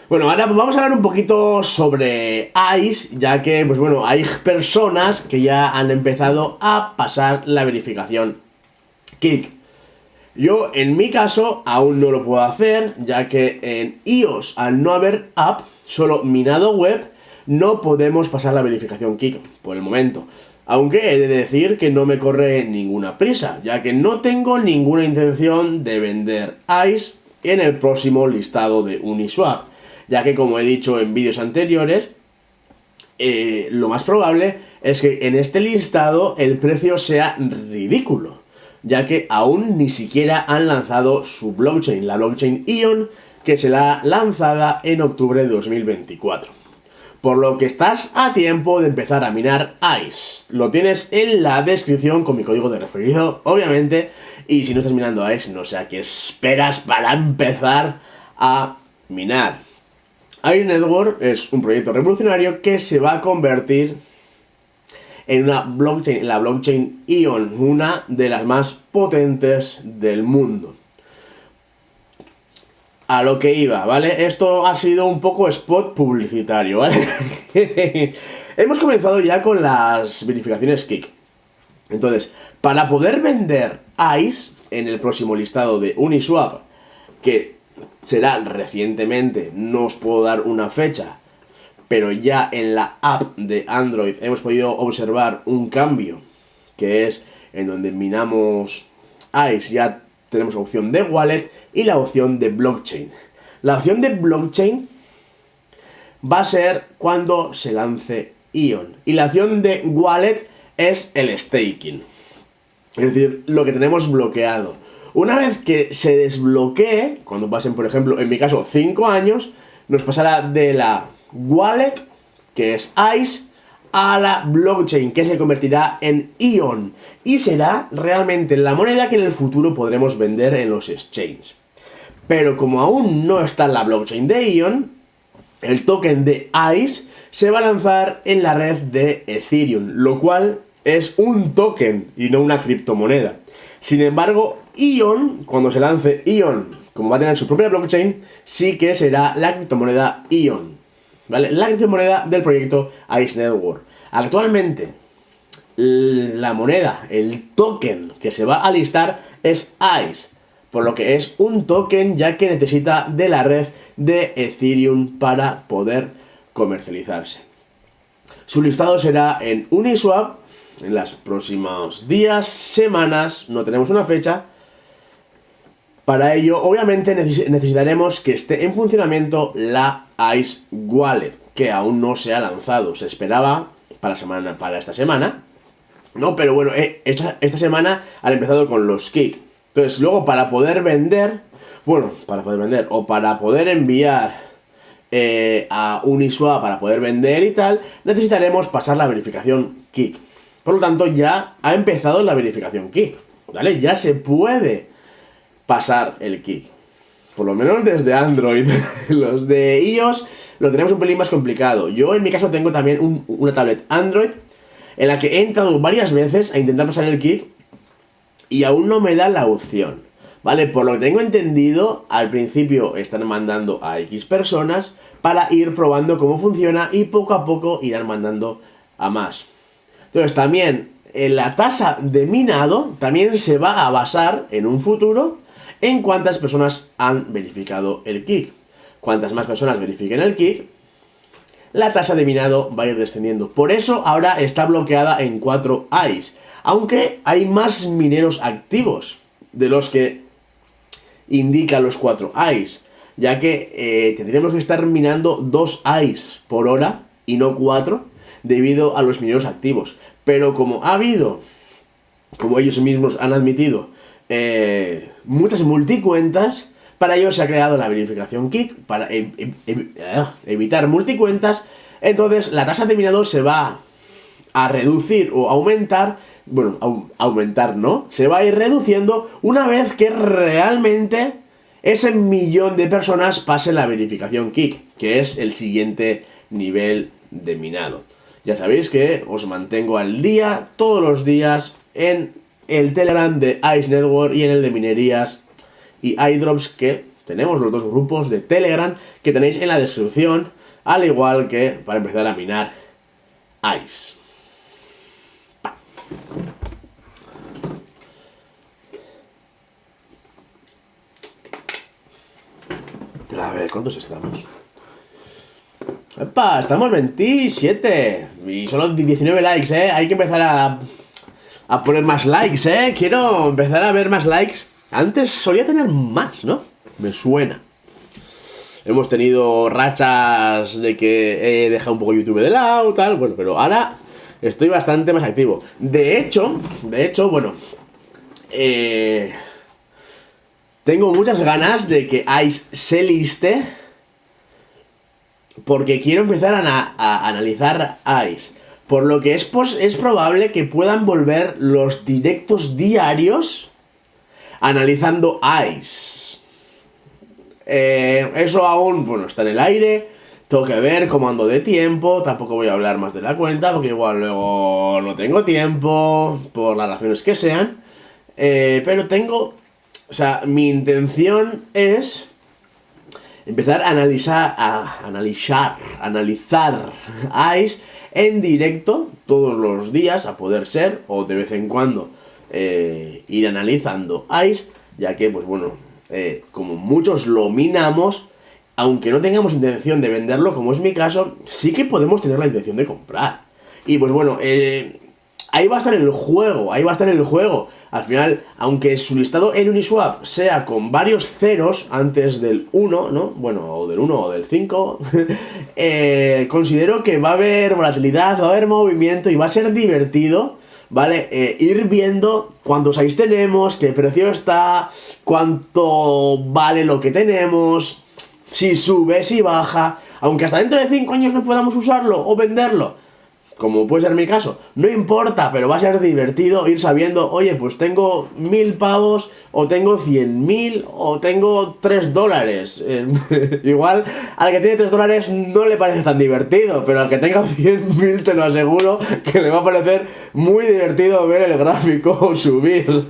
Bueno, ahora vamos a hablar un poquito sobre ICE, ya que, pues bueno, hay personas que ya han empezado a pasar la verificación Kik. Yo, en mi caso, aún no lo puedo hacer, ya que en iOS, al no haber app, solo minado web, no podemos pasar la verificación Kik por el momento. Aunque he de decir que no me corre ninguna prisa, ya que no tengo ninguna intención de vender ICE en el próximo listado de Uniswap, ya que, como he dicho en vídeos anteriores, lo más probable es que en este listado el precio sea ridículo, ya que aún ni siquiera han lanzado su blockchain, la blockchain Ion, que será lanzada en octubre de 2024. Por lo que estás a tiempo de empezar a minar ICE. Lo tienes en la descripción con mi código de referido, obviamente. Y si no estás minando ICE, no sé a qué esperas para empezar a minar. ICE Network es un proyecto revolucionario que se va a convertir en una blockchain, la blockchain Ion, una de las más potentes del mundo. A lo que iba, ¿vale? Esto ha sido un poco spot publicitario, ¿vale? Hemos comenzado ya con las verificaciones Kik. Entonces, para poder vender ICE en el próximo listado de Uniswap, que será recientemente, no os puedo dar una fecha, pero ya en la app de Android hemos podido observar un cambio, que es en donde minamos ICE, ya tenemos la opción de wallet y la opción de blockchain. La opción de blockchain va a ser cuando se lance Ion. Y la opción de wallet es el staking. Es decir, lo que tenemos bloqueado. Una vez que se desbloquee, cuando pasen, por ejemplo, en mi caso, 5 años, nos pasará de la wallet, que es ICE, a la blockchain, que se convertirá en Ion y será realmente la moneda que en el futuro podremos vender en los exchanges. Pero como aún no está en la blockchain de Ion, el token de ICE se va a lanzar en la red de Ethereum, lo cual es un token y no una criptomoneda. Sin embargo, Ion, cuando se lance Ion, como va a tener su propia blockchain, sí que será la criptomoneda Ion, ¿vale? La criptomoneda del proyecto ICE Network. Actualmente, la moneda, el token que se va a listar es ICE, por lo que es un token ya que necesita de la red de Ethereum para poder comercializarse. Su listado será en Uniswap en los próximos días, semanas, no tenemos una fecha. Para ello, obviamente, necesitaremos que esté en funcionamiento la ICE Wallet, que aún no se ha lanzado. Se esperaba para esta semana, ¿no? Pero bueno, esta semana han empezado con los Kik. Entonces, luego para poder vender, o para poder enviar a Uniswap, para poder vender y tal, necesitaremos pasar la verificación Kik. Por lo tanto, ya ha empezado la verificación Kik, ¿vale? Ya se puede pasar el Kik. Por lo menos desde Android. Los de iOS lo tenemos un pelín más complicado. Yo en mi caso tengo también una tablet Android en la que he entrado varias veces a intentar pasar el Kik y aún no me da la opción, ¿vale? Por lo que tengo entendido, al principio están mandando a X personas para ir probando cómo funciona y poco a poco irán mandando a más. Entonces también la tasa de minado también se va a basar en un futuro en cuántas personas han verificado el Kik. Cuantas más personas verifiquen el Kik, la tasa de minado va a ir descendiendo. Por eso ahora está bloqueada en 4 ICE. Aunque hay más mineros activos de los que indican los 4 ICE. Ya que tendríamos que estar minando 2 ICE por hora y no 4 debido a los mineros activos. Pero como ha habido, como ellos mismos han admitido, muchas multicuentas, para ello se ha creado la verificación Kik para evitar multicuentas. Entonces la tasa de minado se va a reducir o aumentar, aumentar no, se va a ir reduciendo una vez que realmente ese millón de personas pase la verificación Kik, que es el siguiente nivel de minado. Ya sabéis que os mantengo al día todos los días en el Telegram de ICE Network y en el de minerías y iDrops, que tenemos los dos grupos de Telegram que tenéis en la descripción, al igual que para empezar a minar ICE. A ver, ¿cuántos estamos? ¡Epa! Estamos 27 y solo 19 likes, hay que empezar a poner más likes, quiero empezar a ver más likes. Antes solía tener más, ¿no? Me suena. Hemos tenido rachas de que he dejado un poco YouTube de lado, tal, bueno, pero ahora estoy bastante más activo. De hecho, bueno, tengo muchas ganas de que ICE se liste, porque quiero empezar a analizar ICE. Por lo que es probable que puedan volver los directos diarios analizando ICE. Eso aún, bueno, está en el aire. Tengo que ver cómo ando de tiempo. Tampoco voy a hablar más de la cuenta, porque igual luego no tengo tiempo, por las razones que sean. Pero tengo... O sea, mi intención es empezar a analizar ICE en directo todos los días, a poder ser, o de vez en cuando ir analizando ICE, ya que, pues bueno, como muchos lo minamos, aunque no tengamos intención de venderlo, como es mi caso, sí que podemos tener la intención de comprar. Y pues bueno, ahí va a estar el juego, Al final, aunque su listado en Uniswap sea con varios ceros antes del 1, ¿no? Bueno, o del 1 o del 5, considero que va a haber volatilidad, va a haber movimiento y va a ser divertido, ¿vale? Ir viendo cuántos ICE tenemos, qué precio está, cuánto vale lo que tenemos, si sube, si baja, aunque hasta dentro de 5 años no podamos usarlo o venderlo, como puede ser mi caso, no importa, pero va a ser divertido ir sabiendo, oye, pues tengo 1000 pavos, o tengo 100.000, o tengo $3. Igual al que tiene $3 no le parece tan divertido, pero al que tenga 100.000 te lo aseguro que le va a parecer muy divertido ver el gráfico subir.